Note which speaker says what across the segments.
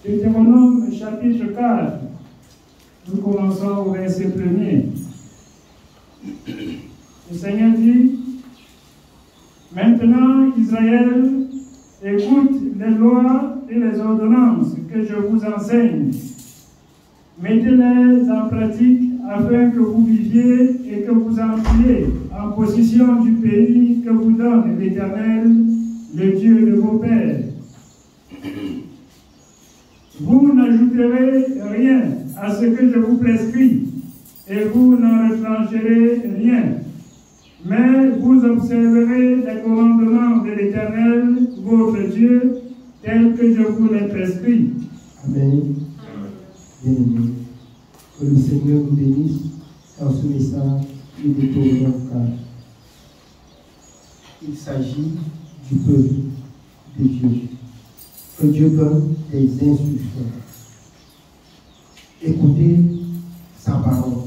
Speaker 1: Deutéronome chapitre 4, nous commençons au verset 1er. Le Seigneur dit, maintenant Israël, écoute les lois et les ordonnances que je vous enseigne. Mettez-les en pratique afin que vous viviez et que vous entriez en possession du pays que vous donne l'Éternel, le Dieu de vos pères. Vous n'ajouterez rien à ce que je vous prescris, et vous n'en retrancherez rien. Mais vous observerez les commandements de l'Éternel, votre Dieu, tels que je vous les prescris.
Speaker 2: Amen. Bien-aimés, que le Seigneur nous bénisse dans ce message de Deutéronome 4. Il s'agit du peuple de Dieu. Que Dieu donne des instructions. Écoutez sa parole.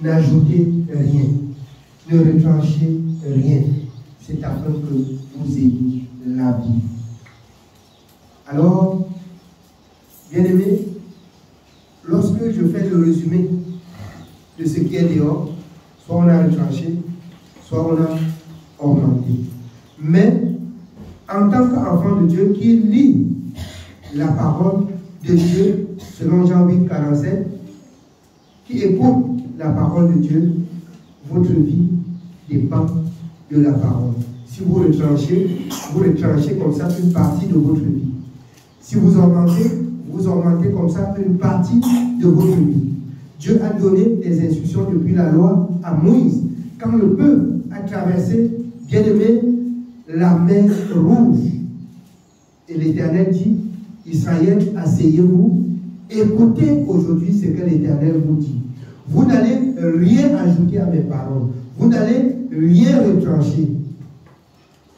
Speaker 2: N'ajoutez rien. Ne retranchez rien. C'est afin que vous ayez la vie. Alors, bien-aimés, lorsque je fais le résumé de ce qui est dehors, soit on a retranché, soit on a augmenté. Mais, en tant qu'enfant de Dieu qui lit la parole de Dieu, selon Jean 8, 47, qui écoute la parole de Dieu, votre vie dépend de la parole. Si vous retranchez comme ça une partie de votre vie. Si vous augmentez comme ça une partie de votre vie. Dieu a donné des instructions depuis la loi à Moïse. Quand le peuple a traversé, bien aimé, la mer rouge. Et l'Éternel dit, Israël, asseyez-vous, écoutez aujourd'hui ce que l'Éternel vous dit. Vous n'allez rien ajouter à mes paroles. Vous n'allez rien retrancher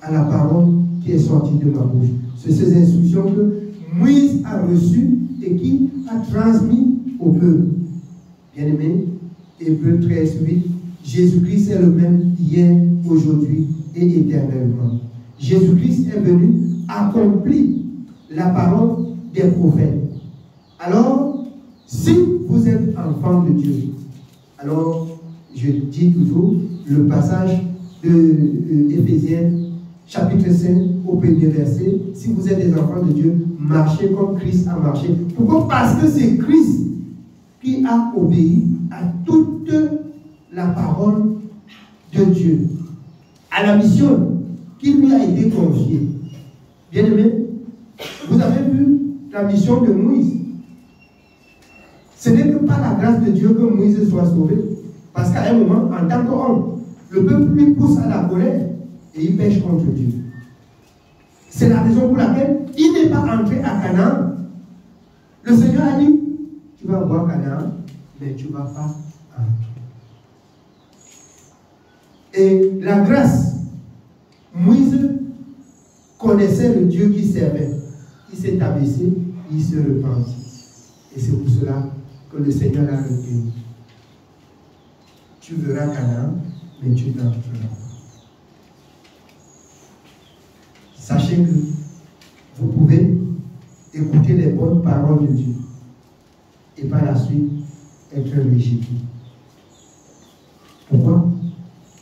Speaker 2: à la parole qui est sortie de ma bouche. C'est ces instructions que Moïse a reçues et qui a transmis au peuple. Bien-aimé, Hébreux 13, 8, Jésus-Christ est le même hier, aujourd'hui et éternellement. Jésus-Christ est venu accomplir la parole des prophètes. Alors, si vous êtes enfant de Dieu, alors je dis toujours le passage de Éphésiens chapitre 5 au premier verset, si vous êtes des enfants de Dieu, marchez comme Christ a marché. Pourquoi? Parce que c'est Christ qui a obéi à toute la parole de Dieu, à la mission qui lui a été confiée. Bien-aimé, vous avez vu la mission de Moïse. Ce n'est que par la grâce de Dieu que Moïse soit sauvé. Parce qu'à un moment, en tant qu'homme, le peuple lui pousse à la colère et il pêche contre Dieu. C'est la raison pour laquelle il n'est pas entré à Canaan. Le Seigneur a dit, tu vas voir Canaan, mais tu ne vas pas entrer. Et la grâce, Moïse connaissait le Dieu qui servait. Il s'est abaissé, il se repentit. Et c'est pour cela que le Seigneur l'a retenu. Tu verras Canaan, mais tu n'entreras pas. Sachez que vous pouvez écouter les bonnes paroles de Dieu et par la suite être rejeté. Pourquoi?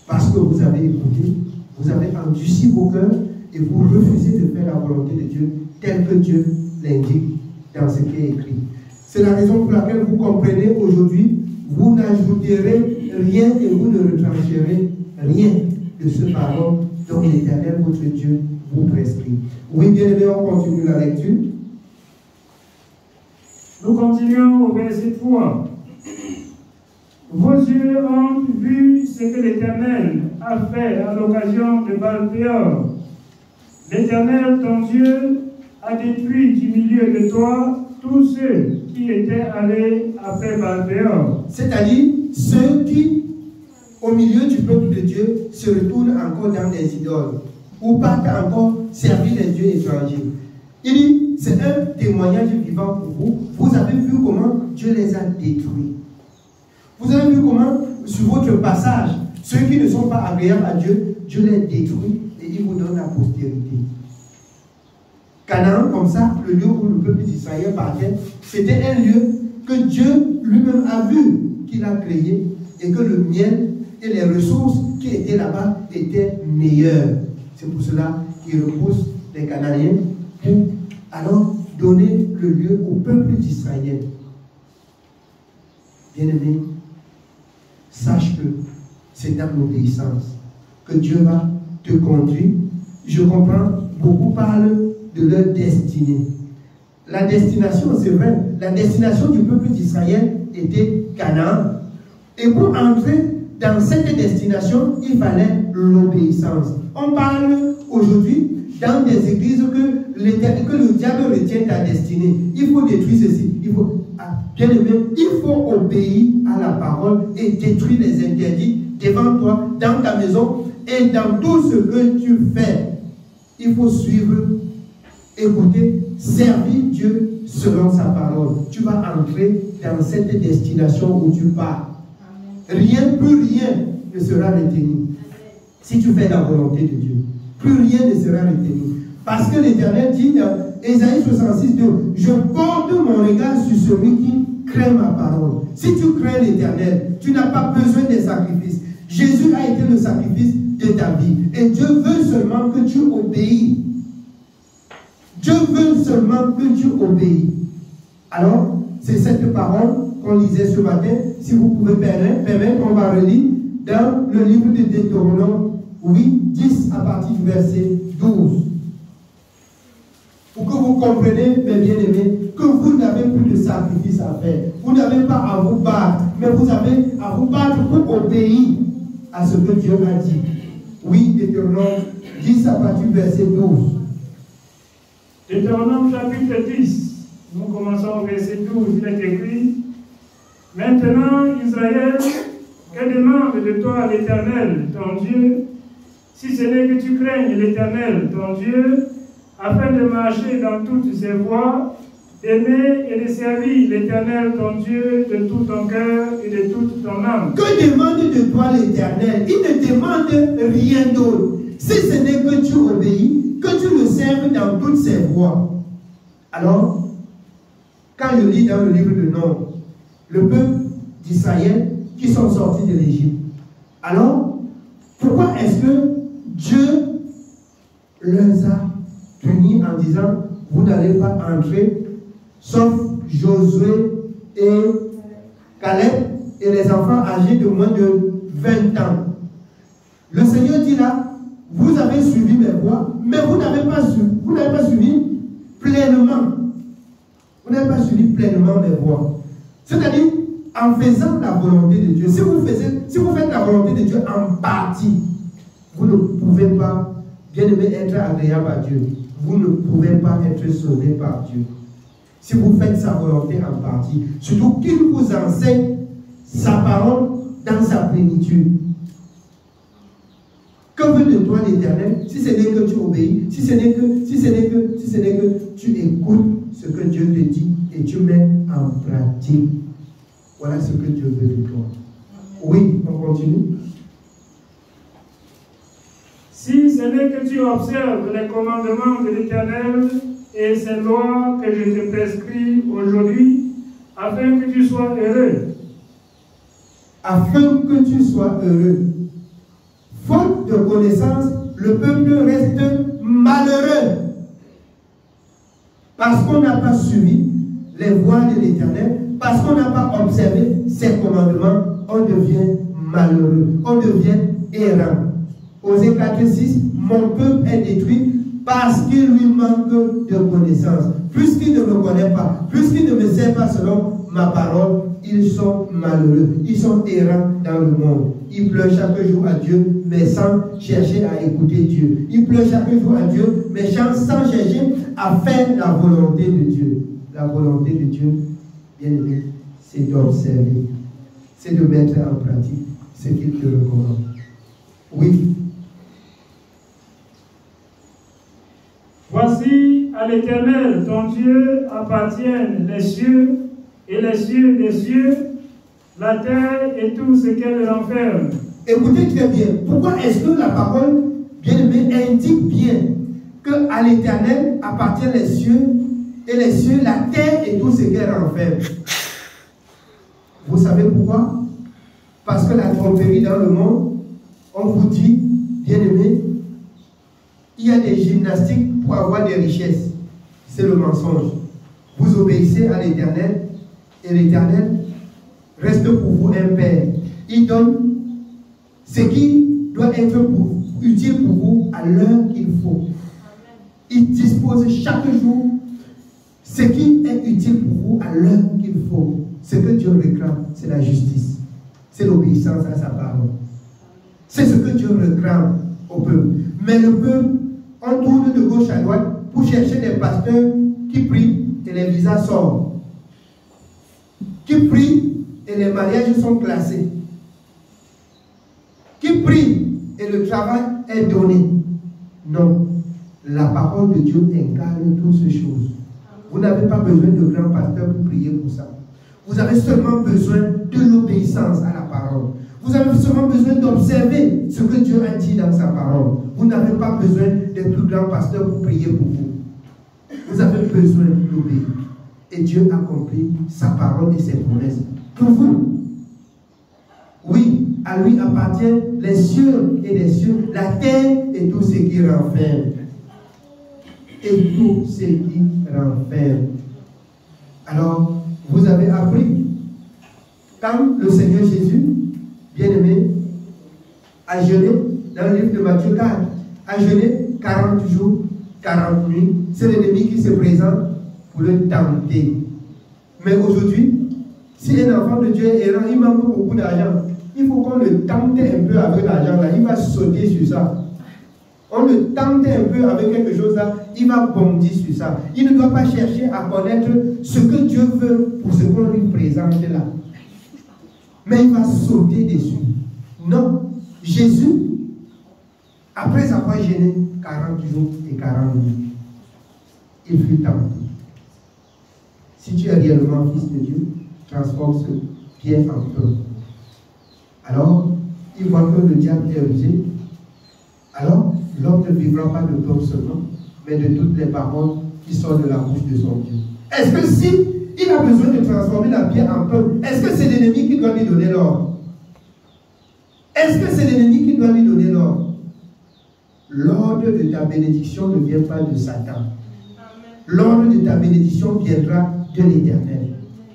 Speaker 2: Parce que vous avez écouté, vous avez endurci vos cœurs et vous refusez de faire la volonté de Dieu telle que Dieu l'indique dans ce qui est écrit. C'est la raison pour laquelle vous comprenez aujourd'hui, vous n'ajouterez rien et vous ne retrancherez rien de ce parole dont l'Éternel, votre Dieu, vous prescrit. Oui, bien aimé, on continue la lecture.
Speaker 1: Nous continuons au verset 3. Vos yeux ont vu ce que l'Éternel a fait à l'occasion de Baal-Péor. L'Éternel, ton Dieu, a détruit du milieu de toi tous ceux qui étaient allés après Baal-Péor.
Speaker 2: C'est-à-dire ceux qui, au milieu du peuple de Dieu, se retournent encore dans des idoles ou partent encore servir les dieux étrangers. Il dit, c'est un témoignage vivant pour vous. Vous avez vu comment Dieu les a détruits. Vous avez vu comment, sur votre passage, ceux qui ne sont pas agréables à Dieu, Dieu les détruit et il vous donne la postérité. Canaan, comme ça, le lieu où le peuple d'Israël partait, c'était un lieu que Dieu lui-même a vu qu'il a créé et que le miel et les ressources qui étaient là-bas étaient meilleures. C'est pour cela qu'il repousse les Cananéens pour alors donner le lieu au peuple d'Israël. Bien-aimé, sache que c'est dans l'obéissance que Dieu va te conduire. Je comprends, beaucoup parlent de leur destinée. La destination, c'est vrai, la destination du peuple d'Israël était Canaan. Et pour entrer dans cette destination, il fallait l'obéissance. On parle aujourd'hui dans des églises que le diable retient ta destinée. Il faut détruire ceci. Bien aimé, il faut obéir à la parole et détruire les interdits devant toi, dans ta maison et dans tout ce que tu fais. Il faut suivre, écouter, servir Dieu selon sa parole. Tu vas entrer dans cette destination où tu pars. Rien, plus rien ne sera retenu. Si tu fais la volonté de Dieu, plus rien ne sera retenu. Parce que l'Éternel dit dans Ésaïe 66, 2, je porte mon regard sur celui qui craint ma parole. Si tu crains l'Éternel, tu n'as pas besoin des sacrifices. Jésus a été le sacrifice de ta vie. Et Dieu veut seulement que tu obéis. Dieu veut seulement que tu obéis. Alors, c'est cette parole qu'on lisait ce matin. Si vous pouvez permettre, on va relire dans le livre de Deutéronome, oui, 10 à partir du verset 12. Pour que vous compreniez, mes bien-aimés, que vous n'avez plus de sacrifice à faire. Vous n'avez pas à vous battre, mais vous avez à vous battre pour obéir à ce que Dieu a dit. Oui, Deutéronome 10 à partir du verset 12.
Speaker 1: Deutéronome chapitre 10, nous commençons au verset 12, il est écrit: Maintenant, Israël, que demande de toi l'Éternel, ton Dieu, si ce n'est que tu craignes l'Éternel, ton Dieu, afin de marcher dans toutes ses voies, d'aimer et de servir l'Éternel, ton Dieu, de tout ton cœur et de toute ton âme.
Speaker 2: Que demande de toi l'Éternel? Il ne demande rien d'autre. Si ce n'est que tu obéis, que tu le serves dans toutes ses voies. Alors, quand je lis dans le livre de Nombre, le peuple d'Israël qui sont sortis de l'Égypte, alors, pourquoi est-ce que Dieu leur a punis en disant, vous n'allez pas entrer, sauf Josué et Caleb et les enfants âgés de moins de 20 ans. Le Seigneur dit là, vous avez suivi mes voies, mais vous n'avez pas suivi pleinement. Vous n'avez pas suivi pleinement mes voies. C'est-à-dire, en faisant la volonté de Dieu, si vous faites la volonté de Dieu en partie, vous ne pouvez pas, bien aimé, être agréable à Dieu. Vous ne pouvez pas être sauvé par Dieu. Si vous faites sa volonté en partie, surtout qu'il vous enseigne sa parole dans sa plénitude. Que veut de toi l'Éternel? Si ce n'est que tu obéis, si ce n'est que tu écoutes ce que Dieu te dit et tu mets en pratique. Voilà ce que Dieu veut de toi. Oui, on continue.
Speaker 1: Si ce n'est que tu observes les commandements de l'Éternel et ses lois que je te prescris aujourd'hui, afin que tu sois heureux.
Speaker 2: Afin que tu sois heureux. Faute de connaissance, le peuple reste malheureux. Parce qu'on n'a pas suivi les voies de l'Éternel, parce qu'on n'a pas observé ses commandements, on devient malheureux, on devient errant. Osée 4:6, mon peuple est détruit parce qu'il lui manque de connaissance. Puisqu'il ne me connaît pas, puisqu'il ne me sert pas selon ma parole, ils sont malheureux, ils sont errants dans le monde. Ils pleurent chaque jour à Dieu, mais sans chercher à écouter Dieu. Ils pleurent chaque jour à Dieu, mais sans chercher à faire la volonté de Dieu. La volonté de Dieu, bien aimé, c'est d'observer, c'est de mettre en pratique ce qu'il te recommande. Oui.
Speaker 1: Voici, à l'Éternel, ton Dieu, appartiennent les cieux et les cieux des cieux, la terre et tout ce qu'elle renferme.
Speaker 2: Écoutez très bien. Pourquoi est-ce que la parole, bien aimée, indique bien qu'à qu'à l'Éternel appartiennent les cieux, et les cieux, la terre et tout ce qu'elle renferme. Vous savez pourquoi? Parce que la tromperie dans le monde, on vous dit, bien-aimés, il y a des gymnastiques pour avoir des richesses. C'est le mensonge. Vous obéissez à l'Éternel, et l'Éternel reste pour vous un Père. Il donne ce qui doit être utile pour vous à l'heure qu'il faut. Il dispose chaque jour ce qui est utile pour vous à l'heure qu'il faut. Ce que Dieu réclame, c'est la justice. C'est l'obéissance à sa parole. C'est ce que Dieu réclame au peuple. Mais le peuple, on tourne de gauche à droite pour chercher des pasteurs qui prient et les visas sortent. Qui prient et les mariages sont classés. Qui prient et le travail est donné. Non. La parole de Dieu incarne toutes ces choses. Vous n'avez pas besoin de grands pasteurs pour prier pour ça. Vous avez seulement besoin de l'obéissance à la parole. Vous avez seulement besoin d'observer ce que Dieu a dit dans sa parole. Vous n'avez pas besoin des plus grands pasteurs pour prier pour vous. Vous avez besoin d'obéir. Et Dieu accomplit sa parole et ses promesses pour vous. Oui, à lui appartiennent les cieux et les cieux, la terre et tout ce qui renferme. Et tout ce qui renferme. Alors, vous avez appris, quand le Seigneur Jésus, bien-aimé, a jeûné, dans le livre de Matthieu 4, a jeûné 40 jours, 40 nuits, c'est l'ennemi qui se présente pour le tenter. Mais aujourd'hui, si un enfant de Dieu est errant, il manque beaucoup d'argent, il faut qu'on le tente un peu avec l'argent là, il va sauter sur ça. On le tente un peu avec quelque chose là, il va bondir sur ça. Il ne doit pas chercher à connaître ce que Dieu veut pour ce qu'on lui présente là. Mais il va sauter dessus. Non. Jésus, après avoir gêné 40 jours et 40 nuits, il fut tenté. Si tu es réellement fils de Dieu, transforme ce pierre en pain. Alors, il voit que le diable est rusé. Alors, l'homme ne vivra pas de pain seulement, mais de toutes les paroles qui sortent de la bouche de son Dieu. Est-ce que si il a besoin de transformer la pierre en pain, est-ce que c'est l'ennemi qui doit lui donner l'ordre? Est-ce que c'est l'ennemi qui doit lui donner l'ordre? L'ordre de ta bénédiction ne vient pas de Satan. L'ordre de ta bénédiction viendra de l'Éternel.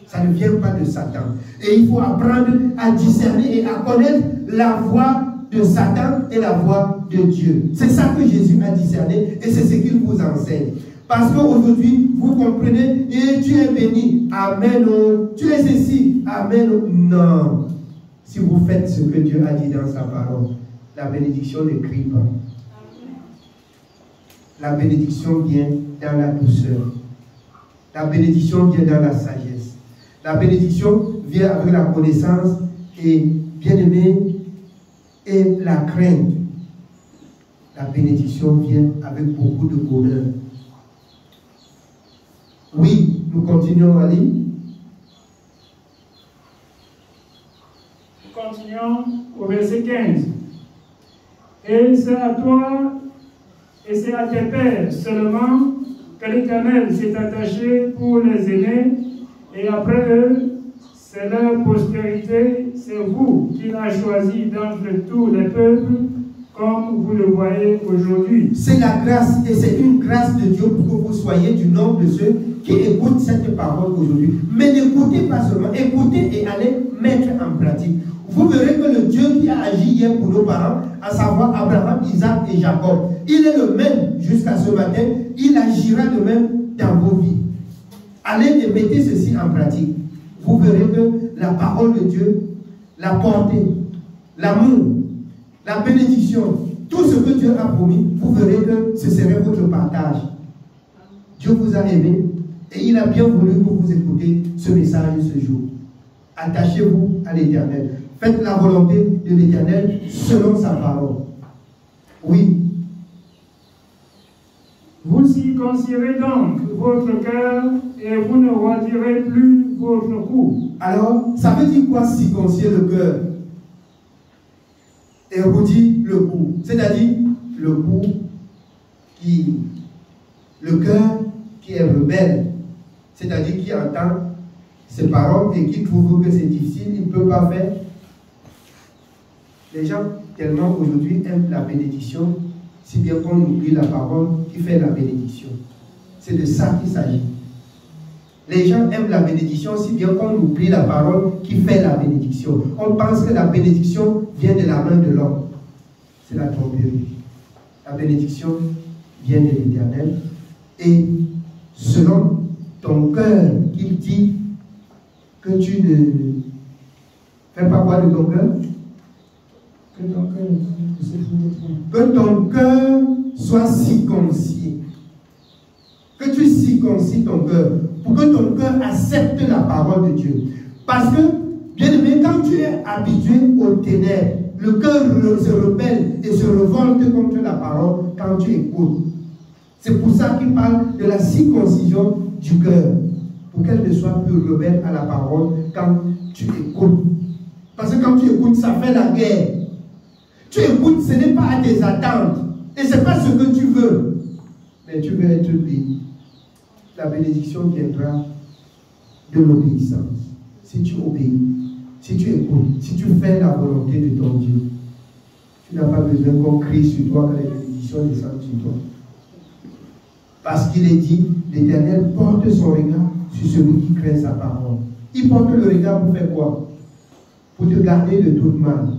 Speaker 2: Ça ne vient pas de Satan. Et il faut apprendre à discerner et à connaître la voix de Satan et la voix de Dieu. C'est ça que Jésus a discerné et c'est ce qu'il vous enseigne. Parce qu'aujourd'hui, vous comprenez, et tu es béni, amen, tu es ceci, amen, non. Si vous faites ce que Dieu a dit dans sa parole, la bénédiction ne crie pas. La bénédiction vient dans la douceur. La bénédiction vient dans la sagesse. La bénédiction vient avec la connaissance et, bien aimé, et la crainte. La bénédiction vient avec beaucoup de bonheur. Oui, nous continuons à lire.
Speaker 1: Nous continuons au verset 15. Et c'est à toi et c'est à tes pères seulement que l'Éternel s'est attaché pour les aînés, et après eux, c'est leur postérité, c'est vous qu'il a choisi d'entre tous les peuples, comme vous le voyez aujourd'hui.
Speaker 2: C'est la grâce, et c'est une grâce de Dieu pour que vous soyez du nombre de ceux qui écoutent cette parole aujourd'hui. Mais n'écoutez pas seulement, écoutez et allez mettre en pratique. Vous verrez que le Dieu qui a agi hier pour nos parents, à savoir Abraham, Isaac et Jacob, il est le même jusqu'à ce matin, il agira de même dans vos vies. Allez et mettez ceci en pratique. Vous verrez que la parole de Dieu, la portée, l'amour, la bénédiction, tout ce que Dieu a promis, vous verrez que ce serait votre partage. Dieu vous a aimé et il a bien voulu que vous écoutez ce message ce jour. Attachez-vous à l'Éternel. Faites la volonté de l'Éternel selon sa parole. Oui.
Speaker 1: Vous circoncirez donc votre cœur et vous ne roidirez plus votre cou.
Speaker 2: Alors, ça veut dire quoi circoncire le cœur et roudir le cou? C'est-à-dire le cou qui Le cœur qui est rebelle, c'est-à-dire qui entend ses paroles et qui trouve que c'est difficile, il ne peut pas faire. Les gens tellement aujourd'hui aiment la bénédiction, si bien qu'on oublie la parole qui fait la bénédiction. C'est de ça qu'il s'agit. Les gens aiment la bénédiction, si bien qu'on oublie la parole qui fait la bénédiction. On pense que la bénédiction vient de la main de l'homme. C'est la tromperie. La bénédiction vient de l'Éternel. Et selon ton cœur, qu'il dit que tu ne fais pas quoi de ton cœur? Que ton cœur soit circoncis. Que tu circoncis ton cœur pour que ton cœur accepte la parole de Dieu. Parce que, bien aimé, quand tu es habitué aux ténèbres, le cœur se rebelle et se révolte contre la parole quand tu écoutes. C'est pour ça qu'il parle de la circoncision du cœur, pour qu'elle ne soit plus rebelle à la parole quand tu écoutes. Parce que quand tu écoutes, ça fait la guerre. Tu écoutes, ce n'est pas à tes attentes. Et ce n'est pas ce que tu veux. Mais tu veux être béni. La bénédiction viendra de l'obéissance. Si tu obéis, si tu écoutes, si tu fais la volonté de ton Dieu, tu n'as pas besoin qu'on crie sur toi quand les bénédictions descendent sur toi. Parce qu'il est dit, l'Éternel porte son regard sur celui qui craint sa parole. Il porte le regard pour faire quoi? Pour te garder de toute mal.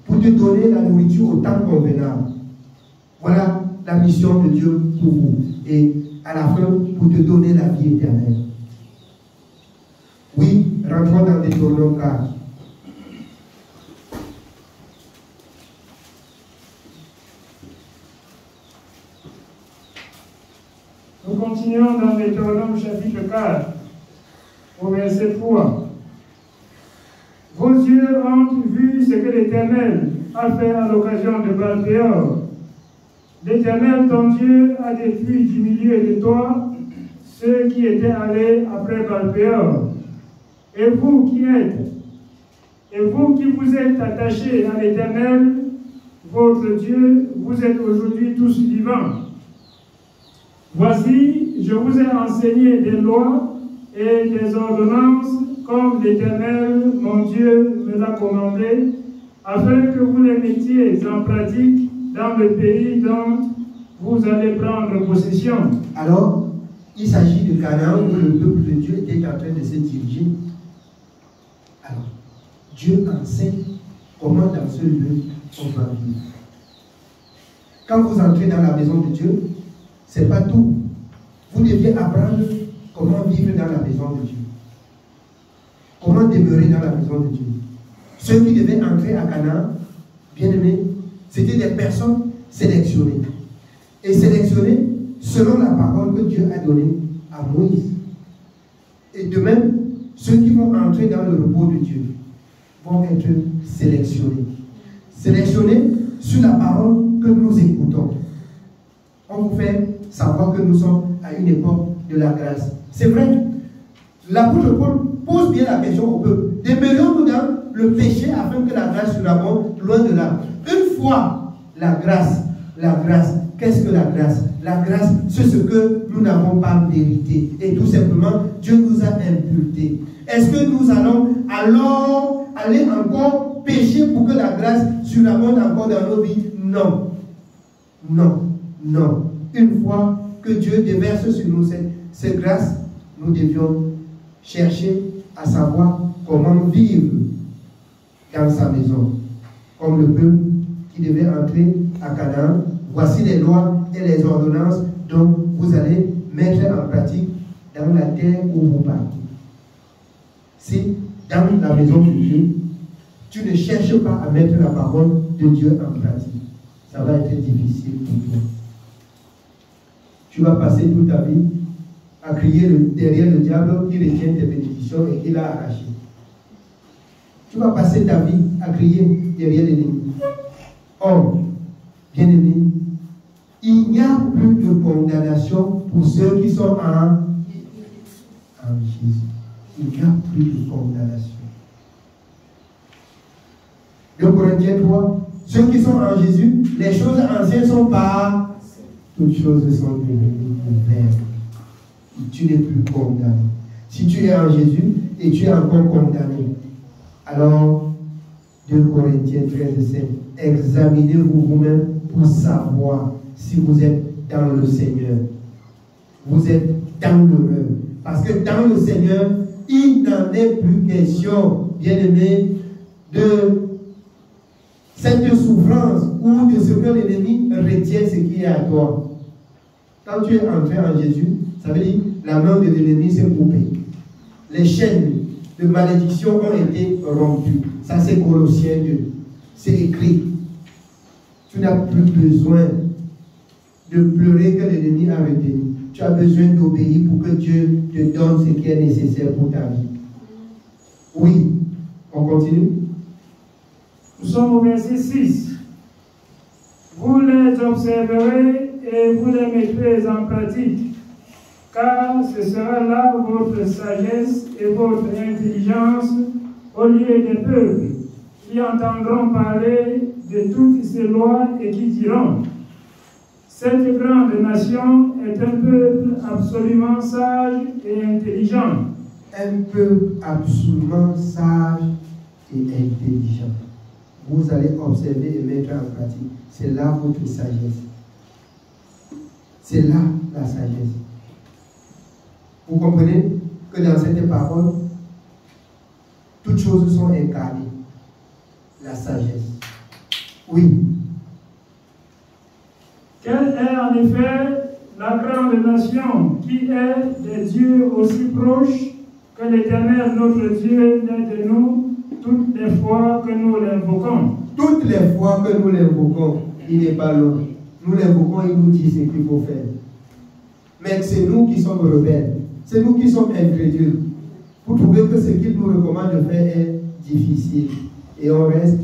Speaker 2: Pour te donner la nourriture au temps convenable. Voilà la mission de Dieu pour vous. Et à la fin, pour te donner la vie éternelle. Oui, rentrons dans Deutéronome 4.
Speaker 1: Nous continuons dans Deutéronome chapitre 4, au verset 3. Vos yeux ont vu ce que l'Éternel a fait à l'occasion de Baal-Péor. L'Éternel, ton Dieu, a détruit du milieu de toi ceux qui étaient allés après Baal-Péor. Et vous qui vous êtes attachés à l'Éternel, votre Dieu, vous êtes aujourd'hui tous vivants. Voici, je vous ai enseigné des lois et des ordonnances comme l'Éternel, mon Dieu, me l'a commandé, afin que vous les mettiez en pratique dans le pays dont vous allez prendre possession.
Speaker 2: Alors, il s'agit de Canaan où le peuple de Dieu était en train de se diriger. Alors, Dieu enseigne comment dans ce lieu on va vivre. Quand vous entrez dans la maison de Dieu, ce n'est pas tout. Vous deviez apprendre comment vivre dans la maison de Dieu. Comment demeurer dans la maison de Dieu. Ceux qui devaient entrer à Canaan, bien aimés, c'était des personnes sélectionnées. Et sélectionnées selon la parole que Dieu a donnée à Moïse. Et de même, ceux qui vont entrer dans le repos de Dieu vont être sélectionnés. Sélectionnés sur la parole que nous écoutons. On vous fait savoir que nous sommes à une époque de la grâce. C'est vrai. L'apôtre Paul pose bien la question au peuple. Demeurons-nous dans le péché afin que la grâce surabonde? Loin de là. Une fois la grâce, qu'est-ce que la grâce? La grâce, c'est ce que nous n'avons pas mérité. Et tout simplement, Dieu nous a imputé. Est-ce que nous allons alors aller encore pécher pour que la grâce surabonde encore dans nos vies? Non. Non. Non. Une fois que Dieu déverse sur nous cette grâce, nous devions chercher à savoir comment vivre dans sa maison. Comme le peuple qui devait entrer à Canaan, voici les lois et les ordonnances dont vous allez mettre en pratique dans la terre où vous partez. Si dans la maison de Dieu, tu ne cherches pas à mettre la parole de Dieu en pratique, ça va être difficile pour toi. Tu vas passer toute ta vie à crier derrière le diable qui retient tes bénédictions et qui l'a arraché. Tu vas passer ta vie à crier derrière l'ennemi. Or, bien aimé, il n'y a plus de condamnation pour ceux qui sont en Jésus. Il n'y a plus de condamnation. 2 Corinthiens 3, ceux qui sont en Jésus, les choses anciennes sont passées. toutes choses sont devenues nouvelles. Tu n'es plus condamné. Si tu es en Jésus et tu es encore condamné, alors 2 Corinthiens 13:5, examinez-vous vous-même pour savoir si vous êtes dans le Seigneur. Vous êtes dans l'heureux. Parce que dans le Seigneur, il n'en est plus question, bien-aimé, de cette souffrance ou de ce que l'ennemi retient ce qui est à toi. Quand tu es entré en Jésus, ça veut dire la main de l'ennemi s'est coupée. Les chaînes de malédiction ont été rompues. Ça, c'est Colossiens 2. C'est écrit. Tu n'as plus besoin de pleurer que l'ennemi a retenu. Tu as besoin d'obéir pour que Dieu te donne ce qui est nécessaire pour ta vie. Oui, on continue.
Speaker 1: Nous sommes au verset 6. Vous les observerez et vous les mettrez en pratique, car ce sera là votre sagesse et votre intelligence au lieu des peuples qui entendront parler de toutes ces lois et qui diront: cette grande nation est un peuple absolument sage et intelligent.
Speaker 2: Un peuple absolument sage et intelligent. Vous allez observer et mettre en pratique. C'est là votre sagesse. C'est là la sagesse. Vous comprenez que dans cette parole, toutes choses sont incarnées. La sagesse. Oui.
Speaker 1: Quelle est en effet la grande nation qui est des dieux aussi proches que l'Éternel notre Dieu n'est de nous toutes les fois que nous l'invoquons?
Speaker 2: Toutes les fois que nous l'invoquons, il n'est pas loin. Nous l'invoquons, il nous dit ce qu'il faut faire. Mais c'est nous qui sommes rebelles. C'est nous qui sommes incrédules. Vous trouvez que ce qu'il nous recommande de faire est difficile. Et on reste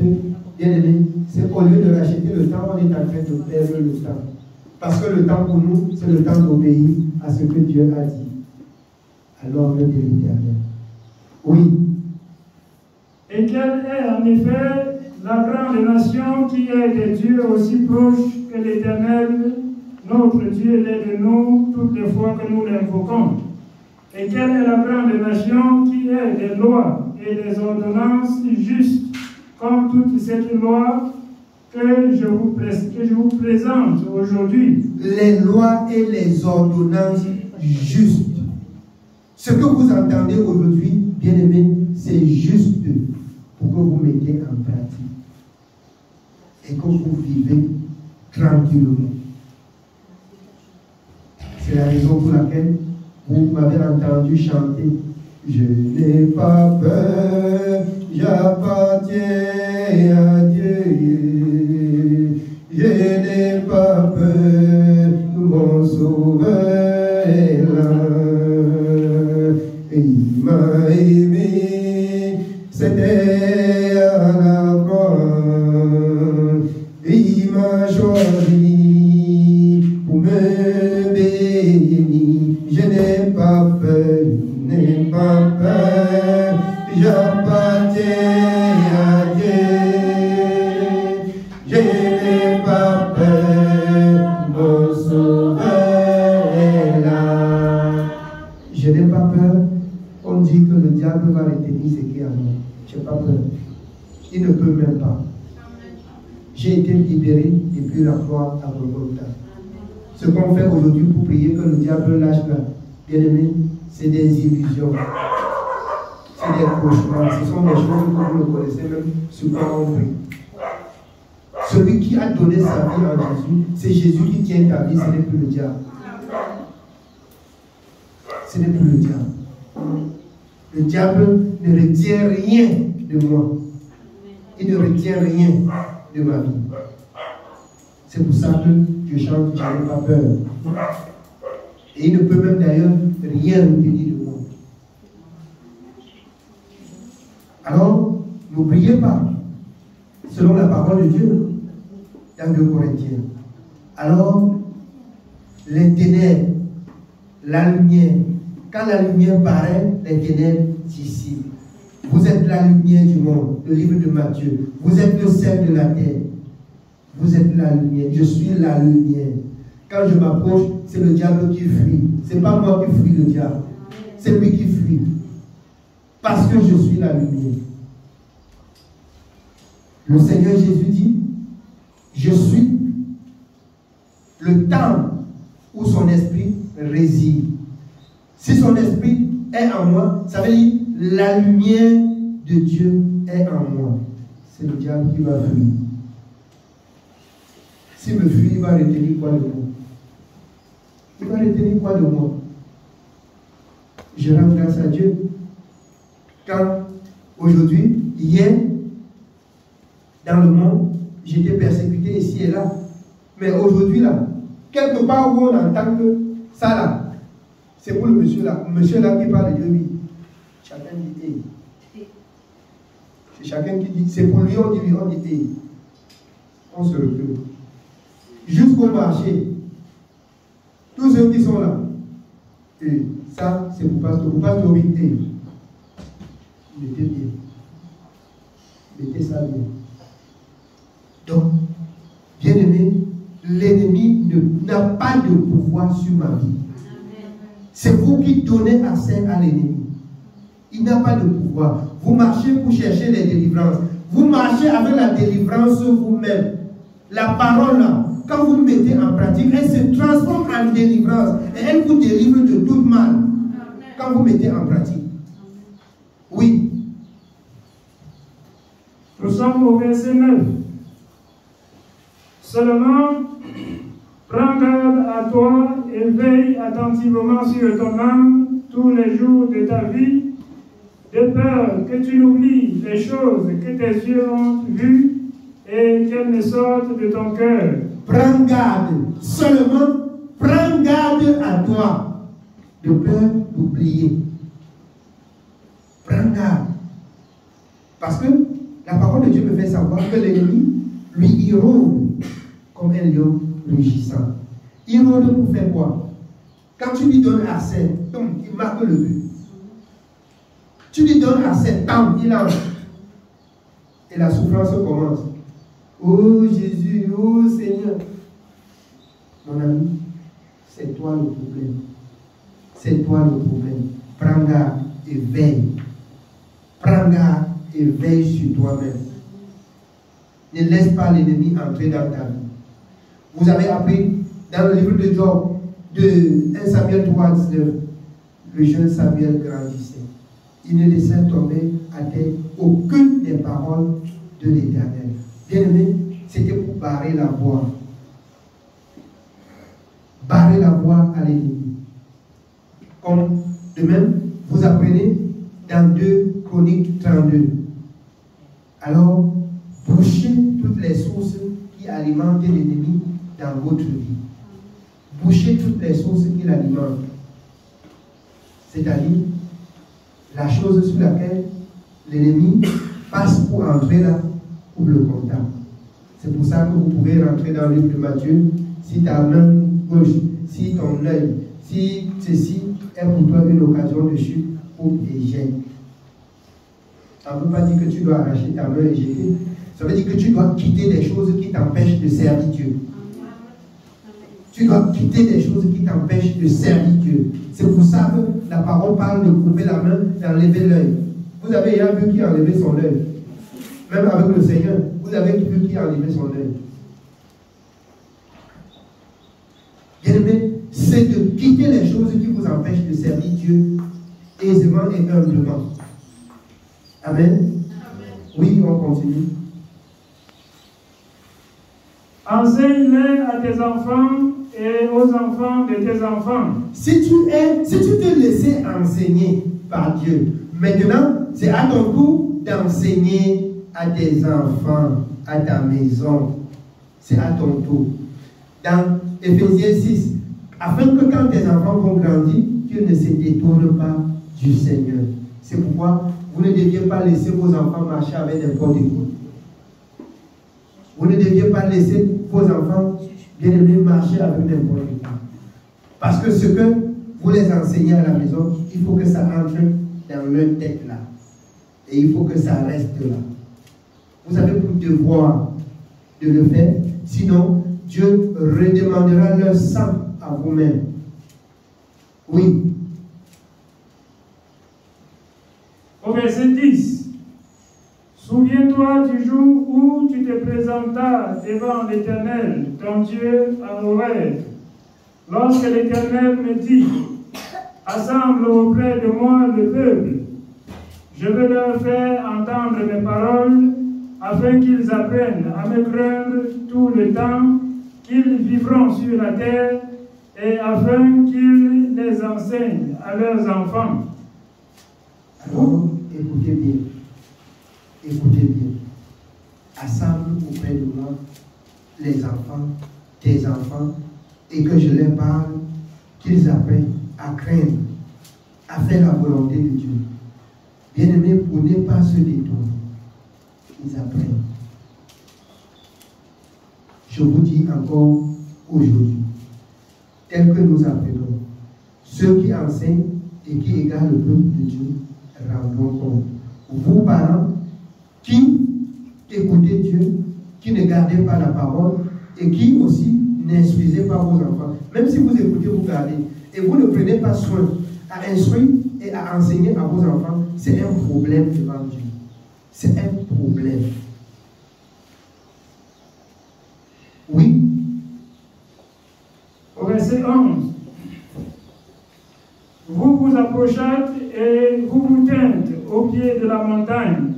Speaker 2: bien aimé. C'est au lieu de racheter le temps, on est en train de perdre le temps. Parce que le temps pour nous, c'est le temps d'obéir à ce que Dieu a dit. À l'ordre de l'Éternel. Oui.
Speaker 1: Et quelle est en effet la grande nation qui est des dieux aussi proches que l'Éternel, notre Dieu, l'est de nous toutes les fois que nous l'invoquons? Et quelle est la grande nation qui est des lois et des ordonnances justes, comme toute cette loi que je vous présente aujourd'hui?
Speaker 2: Les lois et les ordonnances justes. Ce que vous entendez aujourd'hui, bien aimé, c'est juste pour que vous mettiez en pratique et que vous vivez tranquillement. C'est la raison pour laquelle vous m'avez entendu chanter: je n'ai pas peur, j'appartiens à Dieu. Je n'ai pas peur, mon sauveur est là. Et il m'a aimé, c'était à la croix. Et il m'a choisi pour me bénir. Je n'ai pas peur, je n'ai pas peur, j'appartiens à Dieu. Je n'ai pas peur, mon sauveur est là. Je n'ai pas peur. On dit que le diable va retenir ce qui est en moi. Je n'ai pas peur. Il ne peut même pas. J'ai été libéré depuis la croix à Golgotha. Ce qu'on fait aujourd'hui pour prier que le diable lâche là, bien aimé, c'est des illusions. C'est des cauchemars. Ce sont des choses que vous ne connaissez même sur quoi on prie. Celui qui a donné sa vie en Jésus, c'est Jésus qui tient ta vie, ce n'est plus le diable. Ce n'est plus le diable. Le diable ne retient rien de moi. Il ne retient rien de ma vie. C'est pour ça que je chante, je n'ai pas peur. Et il ne peut même d'ailleurs rien retenir de moi. Alors, n'oubliez pas, selon la parole de Dieu, dans 2 Corinthiens. Alors, les ténèbres, la lumière, quand la lumière paraît, les ténèbres dissipent. Vous êtes la lumière du monde, le livre de Matthieu. Vous êtes le sel de la terre. Vous êtes la lumière. Je suis la lumière. Quand je m'approche, c'est le diable qui fuit. Ce n'est pas moi qui fuis le diable. C'est lui qui fuit. Parce que je suis la lumière. Le Seigneur Jésus dit, je suis le temple où son esprit réside. Si son esprit est en moi, ça veut dire la lumière de Dieu est en moi. C'est le diable qui va fuir. S'il me fuit, il va retenir quoi de moi? Il va retenir quoi de moi? Je rends grâce à Dieu. Quand aujourd'hui, hier, dans le monde, j'étais persécuté ici et là. Mais aujourd'hui, là, quelque part où on entend que ça là, c'est pour le monsieur là qui parle de lui. Chacun dit c'est chacun qui dit, c'est pour lui, on dit on se recule. Jusqu'au marché, tous ceux qui sont là, et ça c'est pour pasteur. Pour pasteur, oui, mettez bien. Mettez ça bien. Donc, bien aimé, l'ennemi n'a pas de pouvoir sur ma vie. C'est vous qui donnez accès à l'ennemi. Il n'a pas de pouvoir. Vous marchez pour chercher les délivrances. Vous marchez avec la délivrance vous-même. La parole là, quand vous mettez en pratique, elle se transforme en délivrance. Et elle vous délivre de tout mal. Quand vous mettez en pratique. Oui.
Speaker 1: Nous sommes au verset 9. Seulement, prends garde à toi et veille attentivement sur ton âme tous les jours de ta vie, de peur que tu n'oublies les choses que tes yeux ont vues et qu'elles ne sortent de ton cœur.
Speaker 2: Prends garde, seulement prends garde à toi, de peur d'oublier. Prends garde. Parce que la parole de Dieu me fait savoir que l'ennemi, lui, il rôde comme un lion rugissant. Il rôde pour faire quoi? Quand tu lui donnes accès, il marque le but. Tu lui donnes accès, il entre. Et la souffrance commence. Oh Jésus, oh Seigneur. Mon ami, c'est toi le problème. C'est toi le problème. Prends garde et veille. Prends garde et veille sur toi-même. Ne laisse pas l'ennemi entrer dans ta vie. Vous avez appris dans le livre de Job, de 1 Samuel 3:19, le jeune Samuel grandissait. Il ne laissait tomber à terre aucune des paroles de l'Éternel. Bien aimé, c'était pour barrer la voie. Barrer la voie à l'ennemi. Comme de même, vous apprenez dans 2 Chroniques 32. Alors, bouchez toutes les sources qui alimentent l'ennemi dans votre vie. Bouchez toutes les sources qui l'alimentent. C'est-à-dire, la chose sur laquelle l'ennemi passe pour entrer là, ou le contact. C'est pour ça que vous pouvez rentrer dans le livre de Matthieu, si ta main gauche, si ton œil, si ceci est pour toi une occasion de chute ou échec. Ça ne veut pas dire que tu dois arracher ta main et jeter. Ça veut dire que tu dois quitter des choses qui t'empêchent de servir Dieu. Tu dois quitter des choses qui t'empêchent de servir Dieu. C'est pour ça que la parole parle de couper la main, d'enlever l'œil. Vous avez un vu qui a enlevé son œil. Même avec le Seigneur, vous avez vu qui a enlevé son œil. Bien aimé, c'est de quitter les choses qui vous empêchent de servir Dieu aisément et humblement. Amen. Amen. Oui, on continue.
Speaker 1: Enseigne-les à tes enfants et aux enfants de tes enfants.
Speaker 2: Si tu te laissais enseigner par Dieu, maintenant, c'est à ton tour d'enseigner à tes enfants, à ta maison. C'est à ton tour. Dans Éphésiens 6, afin que quand tes enfants vont grandir, qu'ils ne se détournent pas du Seigneur. C'est pourquoi vous ne deviez pas laisser vos enfants marcher avec n'importe quoi. Vous ne deviez pas laisser vos enfants bien-aimés marcher avec n'importe quoi. Parce que ce que vous les enseignez à la maison, il faut que ça entre dans leur tête là. Et il faut que ça reste là. Vous avez pour devoir de le faire. Sinon, Dieu redemandera leur sang à vous-même. Oui.
Speaker 1: Au verset 10, souviens-toi du jour où tu te présentas devant l'Éternel, ton Dieu, à Horeb, lorsque l'Éternel me dit, assemble auprès de moi le peuple, je veux leur faire entendre mes paroles, afin qu'ils apprennent à me craindre tout le temps qu'ils vivront sur la terre, et afin qu'ils les enseignent à leurs enfants.
Speaker 2: Alors, écoutez bien. Écoutez bien. Assemble auprès de moi les enfants, tes enfants, et que je leur parle, qu'ils apprennent à craindre, à faire la volonté de Dieu. Bien-aimés, pour ne pas se détourner, ils apprennent. Je vous dis encore aujourd'hui, tel que nous apprenons, ceux qui enseignent et qui égarent le peuple de Dieu rendront compte. Vous, parents, qui écoutez Dieu, qui ne gardez pas la parole et qui aussi n'instruisez pas vos enfants. Même si vous écoutez, vous gardez. Et vous ne prenez pas soin à instruire et à enseigner à vos enfants, c'est un problème devant Dieu. C'est un problème. Oui.
Speaker 1: Au verset 11, vous vous approchez et vous vous tîntes au pied de la montagne.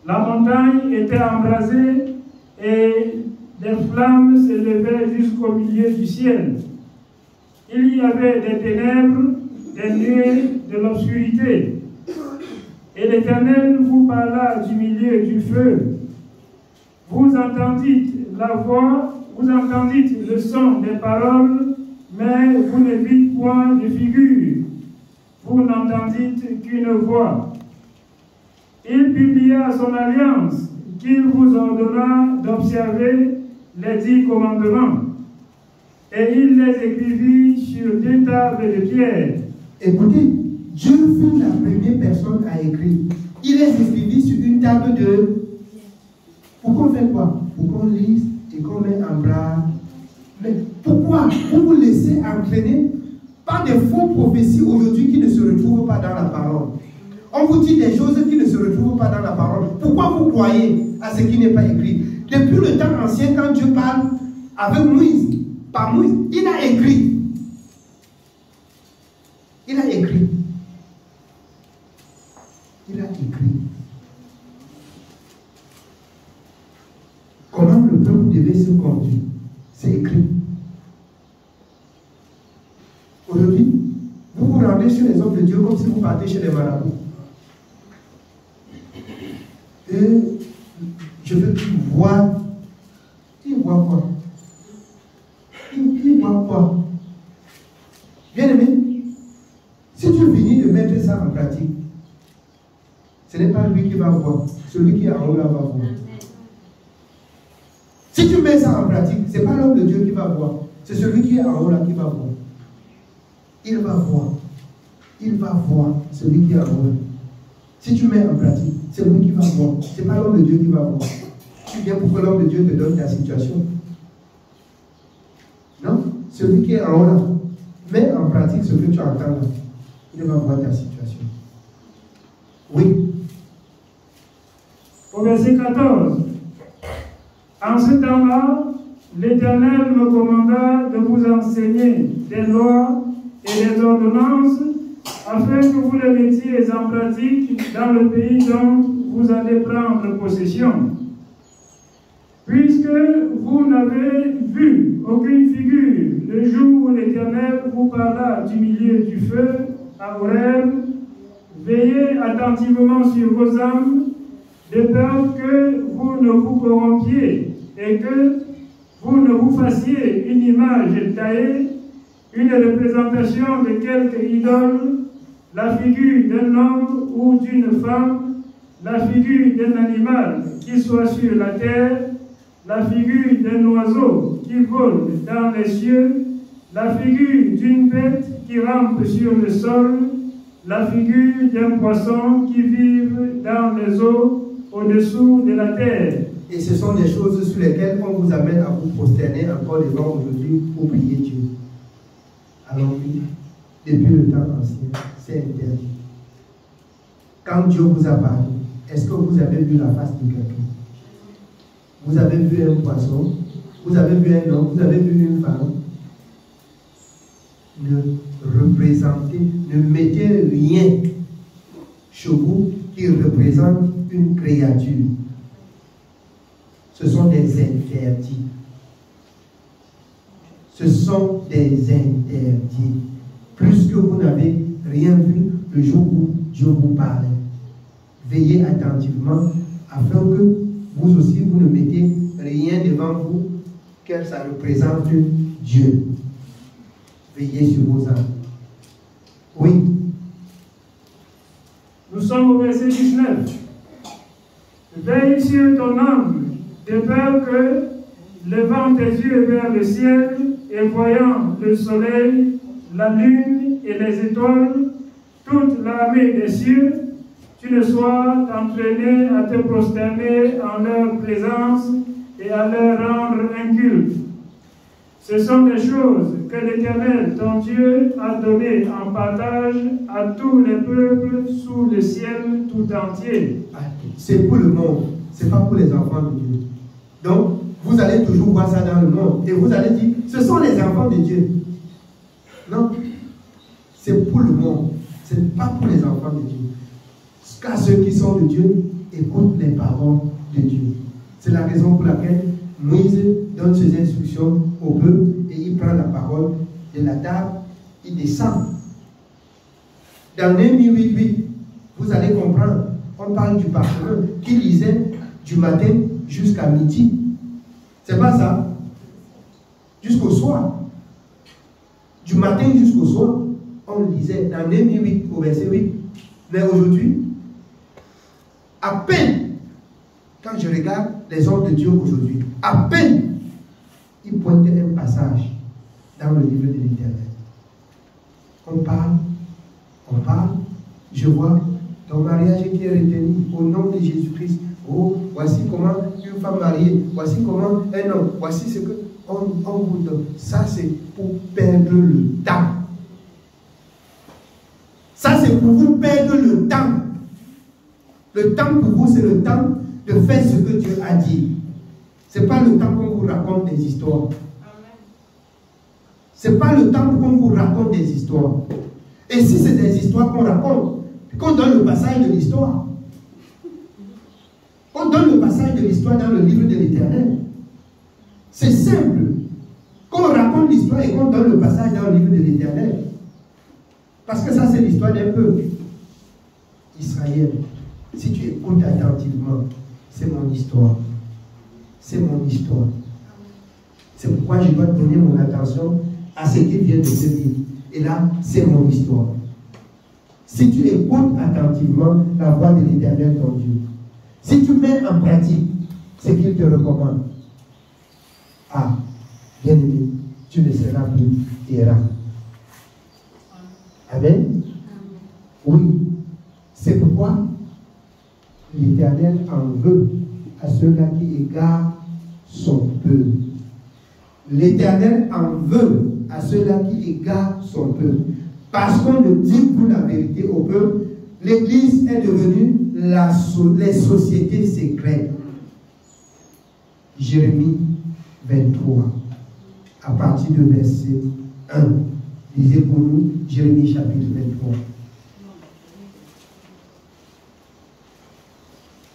Speaker 1: La montagne était embrasée et des flammes s'élevaient jusqu'au milieu du ciel. Il y avait des ténèbres, des nuées, de l'obscurité. Et l'Éternel vous parla du milieu du feu. Vous entendîtes la voix, vous entendîtes le son des paroles, mais vous ne vîtes point de figure. Vous n'entendîtes qu'une voix. Il publia son alliance, qu'il vous ordonna d'observer les 10 commandements. Et il les écrivit sur 2 tables de pierre.
Speaker 2: Écoutez, Dieu fut la première personne à écrire. Il les écrivit sur une table de... Pour qu'on fasse quoi? Pour qu'on lise et qu'on mette en bras. Mais pourquoi vous vous laissez entraîner par des fausses prophéties aujourd'hui qui ne se retrouvent pas dans la parole? On vous dit des choses qui ne se retrouvent pas dans la parole. Pourquoi vous croyez à ce qui n'est pas écrit? Depuis le temps ancien, quand Dieu parle avec Moïse, par Moïse, il a écrit. Il a écrit. Il a écrit. Comment le peuple devait se conduire? C'est écrit. Aujourd'hui, vous vous rendez chez les hommes de Dieu comme si vous partez chez les marabouts. Et je veux qu'ils voient. Ils voient quoi? Ils voient quoi? Bien aimé, si tu finis de mettre ça en pratique, ce n'est pas lui qui va voir, celui qui est en haut là va voir. Si tu mets ça en pratique, ce n'est pas l'homme de Dieu qui va voir, c'est celui qui est en haut là qui va voir. Il va voir. Il va voir celui qui est en haut. Si tu mets en pratique, c'est lui qui va voir. Ce n'est pas l'homme de Dieu qui va voir. Tu viens pour que l'homme de Dieu te donne ta situation. Non, celui qui est en haut là, mets en pratique ce que tu entends là. Il va voir ta situation. Oui.
Speaker 1: Au verset 14. En ce temps-là, l'Éternel me commanda de vous enseigner des lois et des ordonnances afin que vous les mettiez en pratique dans le pays dont vous allez prendre possession. Puisque vous n'avez vu aucune figure le jour où l'Éternel vous parla du milieu du feu à Horeb, veillez attentivement sur vos âmes, de peur que vous ne vous corrompiez et que vous ne vous fassiez une image taillée, une représentation de quelque idole, la figure d'un homme ou d'une femme, la figure d'un animal qui soit sur la terre, la figure d'un oiseau qui vole dans les cieux, la figure d'une bête qui rampe sur le sol, la figure d'un poisson qui vit dans les eaux au-dessous de la terre,
Speaker 2: Et ce sont des choses sur lesquelles on vous amène à vous prosterner encore devant aujourd'hui pour prier Dieu. Alors oui, depuis le temps ancien, c'est interdit. Quand Dieu vous a parlé, est-ce que vous avez vu la face de quelqu'un? Vous avez vu un poisson? Vous avez vu un homme? Vous avez vu une femme? Ne représentez, ne mettez rien chez vous qui représente une créature. Ce sont des interdits. Ce sont des interdits. Plus que vous n'avez rien vu le jour où Dieu vous parlait. Veillez attentivement afin que vous aussi vous ne mettez rien devant vous car ça représente Dieu. Veillez sur vos âmes. Oui.
Speaker 1: Nous sommes au verset 19. Veille sur ton âme, de peur que, levant tes yeux vers le ciel et voyant le soleil, la lune et les étoiles, toute l'armée des cieux, tu ne sois entraîné à te prosterner en leur présence et à leur rendre un culte. Ce sont des choses que l'Éternel, ton Dieu, a données en partage à tous les peuples sous le ciel tout entier.
Speaker 2: C'est pour le monde, ce n'est pas pour les enfants de Dieu. Donc, vous allez toujours voir ça dans le monde et vous allez dire, ce sont les enfants de Dieu. Non, c'est pour le monde, ce n'est pas pour les enfants de Dieu. Car ceux qui sont de Dieu écoutent les paroles de Dieu. C'est la raison pour laquelle Moïse donne ses instructions au peuple et il prend la parole de la table, il descend. Dans Néhémie 8:8, vous allez comprendre, on parle du parchemin qui lisait du matin jusqu'à midi. C'est pas ça? Jusqu'au soir. Du matin jusqu'au soir, on lisait dans Néhémie 8 au verset 8. Mais aujourd'hui, à peine, quand je regarde les hommes de Dieu aujourd'hui, à peine, ils pointent un passage dans le livre de l'Éternel. On parle, je vois ton mariage qui est retenu au nom de Jésus-Christ. Oh, voici comment une femme mariée, voici comment un homme, voici ce que on vous donne. Ça, c'est pour perdre le temps. Ça, c'est pour vous perdre le temps. Le temps pour vous, c'est le temps de faire ce que Dieu a dit. Ce n'est pas le temps qu'on vous raconte des histoires. Ce n'est pas le temps qu'on vous raconte des histoires. Et si c'est des histoires qu'on raconte, qu'on donne le passage de l'histoire. On donne le passage de l'histoire dans le livre de l'Éternel. C'est simple. Qu'on raconte l'histoire et qu'on donne le passage dans le livre de l'Éternel. Parce que ça, c'est l'histoire d'un peuple. Israël. Si tu écoutes attentivement, c'est mon histoire. C'est mon histoire. C'est pourquoi je dois donner mon attention à ce qui vient de se dire. Et là, c'est mon histoire. Si tu écoutes attentivement la voix de l'Éternel, ton Dieu, si tu mets en pratique ce qu'il te recommande, ah, bien aimé, tu ne seras plus errant. Amen. Oui, c'est pourquoi l'Éternel en veut à ceux-là qui égarent son peuple. L'Éternel en veut à ceux-là qui égarent son peuple. Parce qu'on ne dit plus la vérité au peuple, l'Église est devenue les sociétés secrètes. Jérémie 23, à partir de verset 1. Lisez pour nous Jérémie chapitre 23.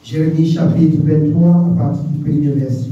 Speaker 2: Jérémie chapitre 23, à partir du premier verset.